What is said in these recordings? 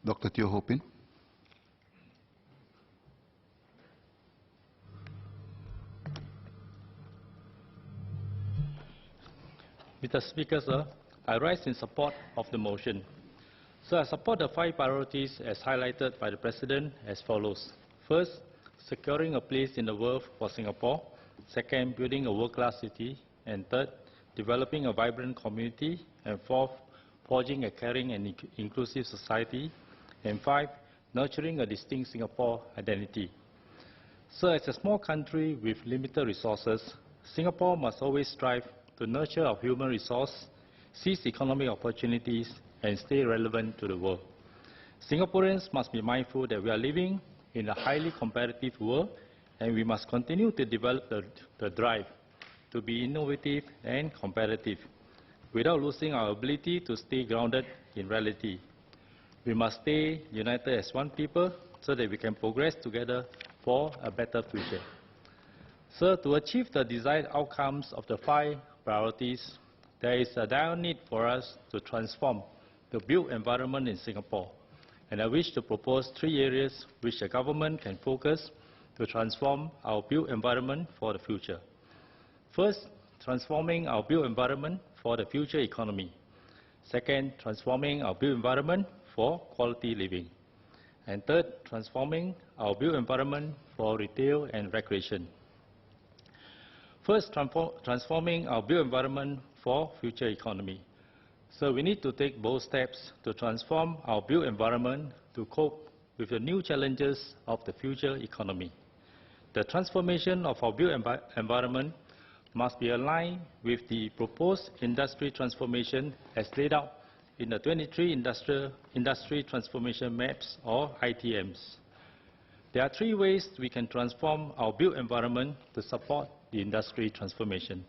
Dr. Teo Ho Pin. Mr. Speaker, sir, I rise in support of the motion. Sir, I support the 5 priorities as highlighted by the President as follows. First, securing a place in the world for Singapore. Second, building a world-class city. And third, developing a vibrant community. And fourth, forging a caring and inclusive society. And 5, nurturing a distinct Singapore identity. Sir, as a small country with limited resources, Singapore must always strive to nurture our human resource, seize economic opportunities, and stay relevant to the world. Singaporeans must be mindful that we are living in a highly competitive world, and we must continue to develop the drive to be innovative and competitive without losing our ability to stay grounded in reality. We must stay united as one people so that we can progress together for a better future. Sir, to achieve the desired outcomes of the 5 priorities, there is a dire need for us to transform the built environment in Singapore. And I wish to propose 3 areas which the government can focus to transform our built environment for the future. First, transforming our built environment for the future economy. Second, transforming our built environment for quality living. And third, transforming our built environment for retail and recreation. First, transforming our built environment for future economy. So we need to take bold steps to transform our built environment to cope with the new challenges of the future economy. The transformation of our built environment must be aligned with the proposed industry transformation as laid out in the 23 Industry Transformation Maps, or ITMs. There are 3 ways we can transform our built environment to support the industry transformation.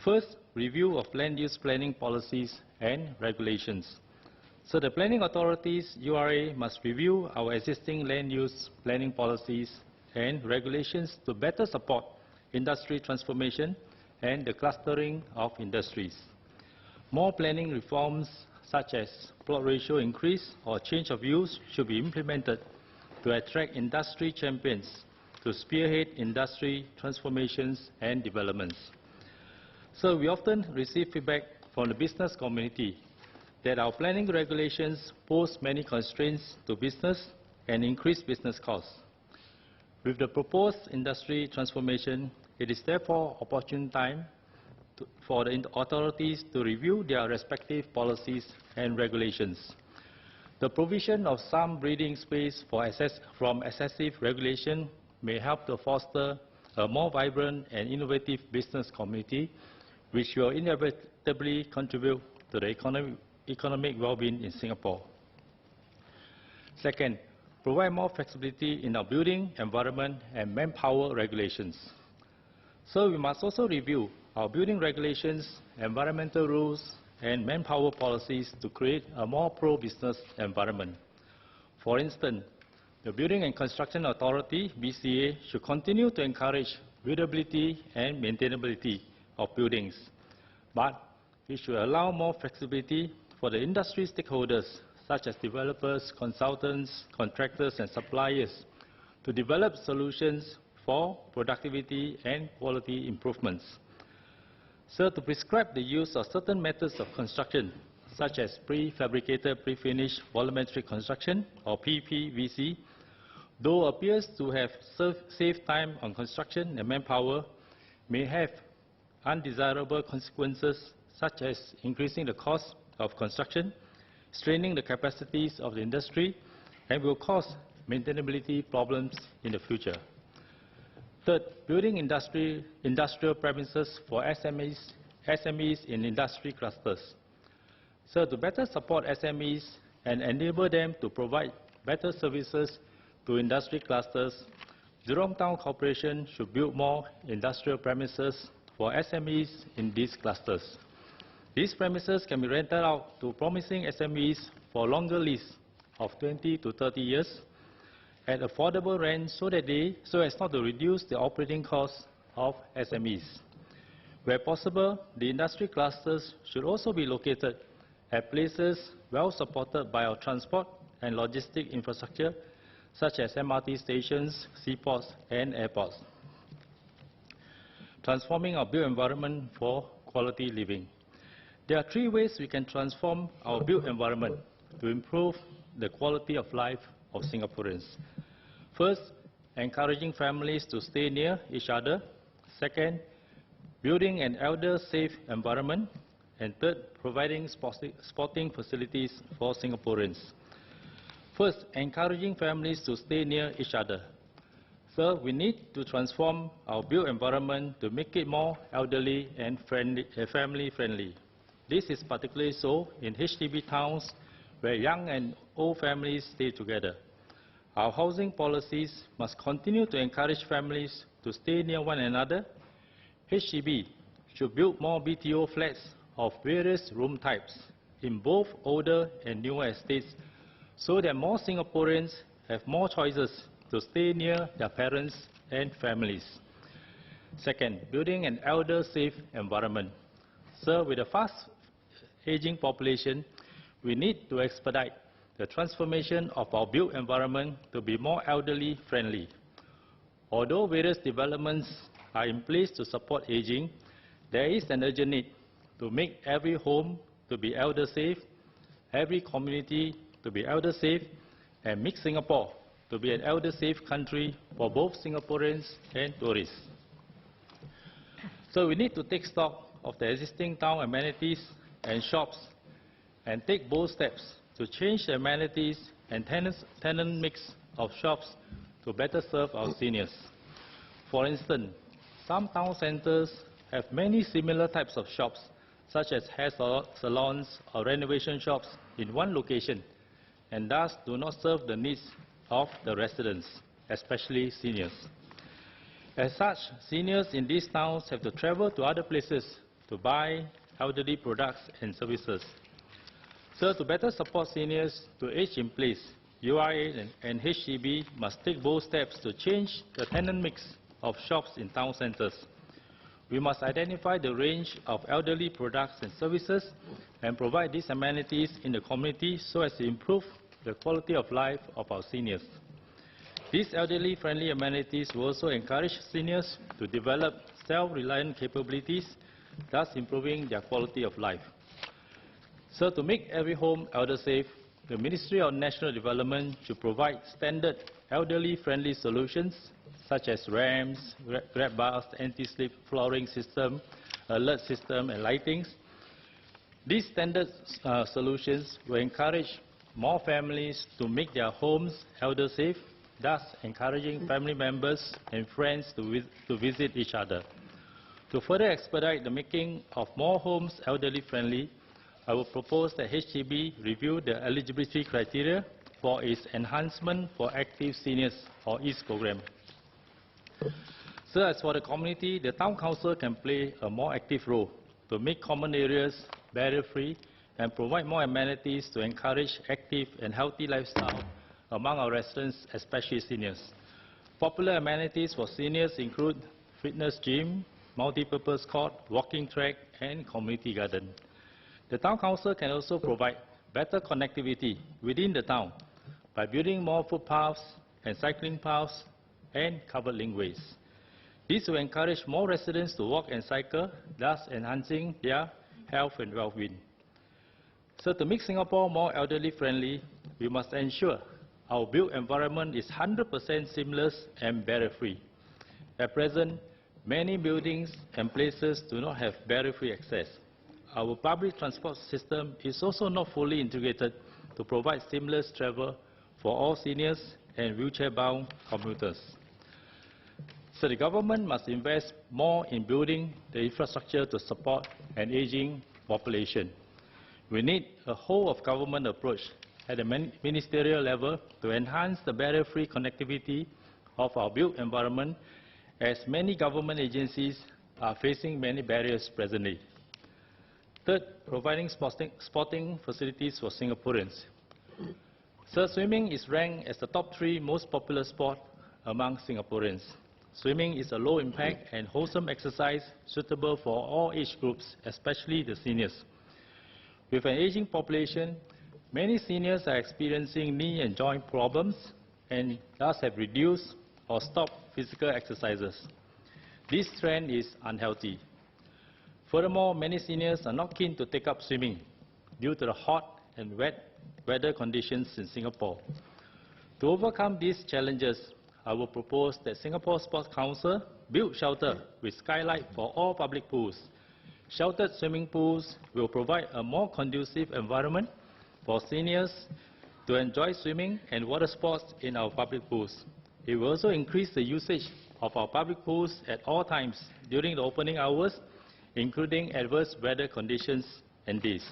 First, review of land use planning policies and regulations. So the planning authorities, URA, must review our existing land use planning policies and regulations to better support industry transformation and the clustering of industries. More planning reforms such as plot ratio increase or change of use should be implemented to attract industry champions to spearhead industry transformations and developments. So we often receive feedback from the business community that our planning regulations pose many constraints to business and increase business costs. With the proposed industry transformation, it is therefore opportune time for the authorities to review their respective policies and regulations. The provision of some breathing space from excessive regulation may help to foster a more vibrant and innovative business community, which will inevitably contribute to the economic well-being in Singapore. Second, provide more flexibility in our building, environment, and manpower regulations. So we must also review our building regulations, environmental rules, and manpower policies to create a more pro-business environment. For instance, the Building and Construction Authority, BCA, should continue to encourage buildability and maintainability of buildings, but it should allow more flexibility for the industry stakeholders, such as developers, consultants, contractors, and suppliers, to develop solutions for productivity and quality improvements. So to prescribe the use of certain methods of construction, such as prefabricated pre-finished volumetric construction, or PPVC, though appears to have saved time on construction and manpower, may have undesirable consequences, such as increasing the cost of construction, straining the capacities of the industry, and will cause maintainability problems in the future. Third, building industrial premises for SMEs in industry clusters. So to better support SMEs and enable them to provide better services to industry clusters, Jurong Town Corporation should build more industrial premises for SMEs in these clusters. These premises can be rented out to promising SMEs for longer lease of 20 to 30 years at affordable rent so as not to reduce the operating costs of SMEs. Where possible, the industry clusters should also be located at places well supported by our transport and logistic infrastructure, such as MRT stations, seaports, and airports. Transforming our built environment for quality living. There are 3 ways we can transform our built environment to improve the quality of life of Singaporeans. First, encouraging families to stay near each other. Second, building an elder-safe environment. And third, providing sporting facilities for Singaporeans. First, encouraging families to stay near each other. Third, we need to transform our built environment to make it more elderly and family-friendly. This is particularly so in HDB towns where young and old families stay together. Our housing policies must continue to encourage families to stay near one another. HDB should build more BTO flats of various room types in both older and newer estates so that more Singaporeans have more choices to stay near their parents and families. Second, building an elder-safe environment. So with a fast-aging population, we need to expedite the transformation of our built environment to be more elderly-friendly. Although various developments are in place to support aging, there is an urgent need to make every home to be elder-safe, every community to be elder-safe, and make Singapore to be an elder-safe country for both Singaporeans and tourists. So we need to take stock of the existing town amenities and shops and take bold steps to change the amenities and tenant mix of shops to better serve our seniors. For instance, some town centres have many similar types of shops, such as hair salons or renovation shops in one location, and thus do not serve the needs of the residents, especially seniors. As such, seniors in these towns have to travel to other places to buy elderly products and services. So to better support seniors to age in place, URA and HDB must take bold steps to change the tenant mix of shops in town centres. We must identify the range of elderly products and services and provide these amenities in the community so as to improve the quality of life of our seniors. These elderly-friendly amenities will also encourage seniors to develop self-reliant capabilities, thus improving their quality of life. So to make every home elder-safe, the Ministry of National Development should provide standard elderly-friendly solutions such as ramps, grab bars, anti-slip flooring system, alert system, and lightings. These standard solutions will encourage more families to make their homes elder-safe, thus encouraging family members and friends to visit each other. To further expedite the making of more homes elderly-friendly, I will propose that HDB review the eligibility criteria for its Enhancement for Active Seniors, or EASE program. So as for the community, the Town Council can play a more active role to make common areas barrier-free and provide more amenities to encourage active and healthy lifestyle among our residents, especially seniors. Popular amenities for seniors include fitness gym, multi-purpose court, walking track, and community garden. The Town Council can also provide better connectivity within the town by building more footpaths and cycling paths and covered linkways. This will encourage more residents to walk and cycle, thus enhancing their health and well-being. So to make Singapore more elderly-friendly, we must ensure our built environment is 100% seamless and barrier-free. At present, many buildings and places do not have barrier-free access. Our public transport system is also not fully integrated to provide seamless travel for all seniors and wheelchair-bound commuters. So the government must invest more in building the infrastructure to support an aging population. We need a whole-of-government approach at the ministerial level to enhance the barrier-free connectivity of our built environment, as many government agencies are facing many barriers presently. Third, providing sporting facilities for Singaporeans. So swimming is ranked as the top 3 most popular sport among Singaporeans. Swimming is a low-impact and wholesome exercise suitable for all age groups, especially the seniors. With an aging population, Many seniors are experiencing knee and joint problems and thus have reduced or stopped physical exercises. This trend is unhealthy. Furthermore, many seniors are not keen to take up swimming due to the hot and wet weather conditions in Singapore. To overcome these challenges, I will propose that Singapore Sports Council build shelter with skylight for all public pools. Sheltered swimming pools will provide a more conducive environment for seniors to enjoy swimming and water sports in our public pools. It will also increase the usage of our public pools at all times during the opening hours, including adverse weather conditions and days.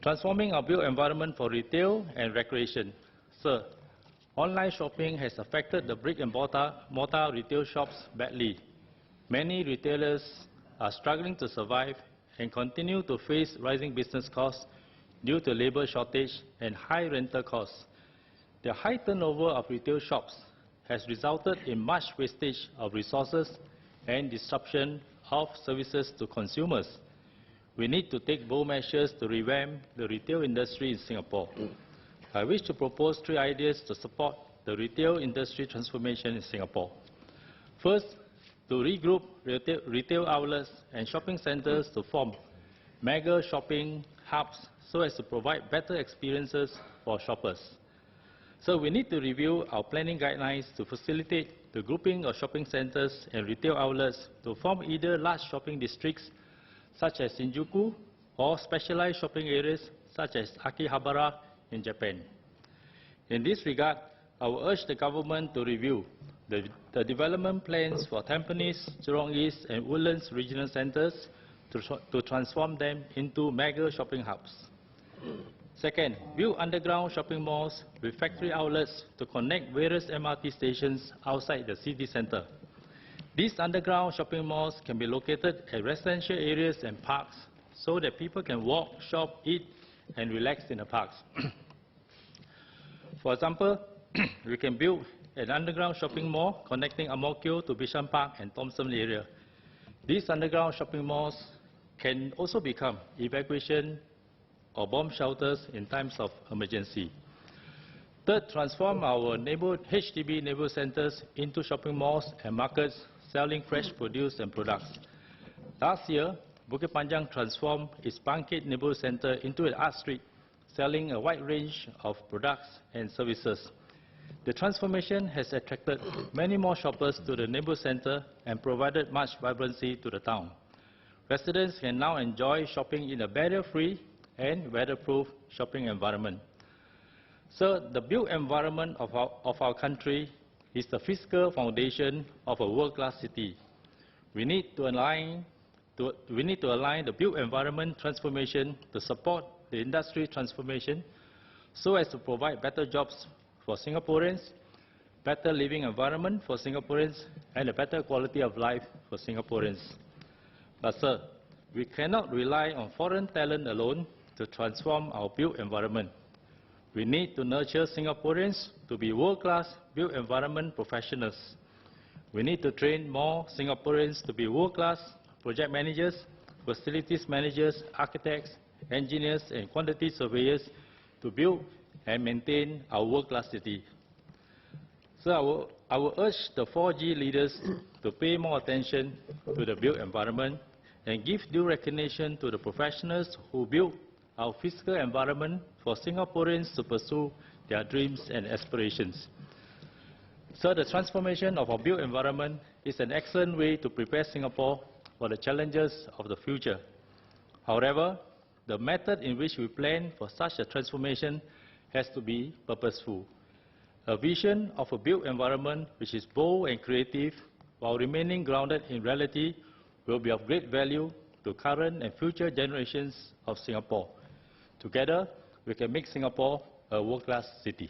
Transforming our built environment for retail and recreation. Sir, online shopping has affected the brick-and-mortar retail shops badly. Many retailers are struggling to survive and continue to face rising business costs due to labor shortage and high rental costs. The high turnover of retail shops has resulted in much wastage of resources and disruption of services to consumers. We need to take bold measures to revamp the retail industry in Singapore. I wish to propose 3 ideas to support the retail industry transformation in Singapore. First, to regroup retail outlets and shopping centres to form mega shopping hubs so as to provide better experiences for shoppers. So we need to review our planning guidelines to facilitate the grouping of shopping centres and retail outlets to form either large shopping districts such as Shinjuku or specialized shopping areas such as Akihabara in Japan. In this regard, I will urge the government to review the development plans for Tampines, Jurong East and Woodlands regional centres to transform them into mega shopping hubs. Second, build underground shopping malls with factory outlets to connect various MRT stations outside the city centre. These underground shopping malls can be located at residential areas and parks so that people can walk, shop, eat and relax in the parks. For example, we can build an underground shopping mall connecting Ang Mo Kio to Bishan Park and Thomson area. These underground shopping malls can also become evacuation or bomb shelters in times of emergency. Third, transform our HDB neighbourhood centres into shopping malls and markets selling fresh produce and products. Last year, Bukit Panjang transformed its Bangkit neighbourhood centre into an art street, selling a wide range of products and services. The transformation has attracted many more shoppers to the neighbourhood centre and provided much vibrancy to the town. Residents can now enjoy shopping in a barrier-free and weatherproof shopping environment. So the built environment of our country is the physical foundation of a world-class city. We need to align the built environment transformation to support the industry transformation so as to provide better jobs for Singaporeans, better living environment for Singaporeans, and a better quality of life for Singaporeans. But sir, we cannot rely on foreign talent alone to transform our built environment. We need to nurture Singaporeans to be world-class built environment professionals. We need to train more Singaporeans to be world-class project managers, facilities managers, architects, engineers, and quantity surveyors to build and maintain our world-class city. So I will urge the 4G leaders to pay more attention to the built environment and give due recognition to the professionals who build our physical environment for Singaporeans to pursue their dreams and aspirations. So the transformation of our built environment is an excellent way to prepare Singapore for the challenges of the future. However, the method in which we plan for such a transformation has to be purposeful. A vision of a built environment which is bold and creative while remaining grounded in reality will be of great value to current and future generations of Singapore. Together, we can make Singapore a world-class city.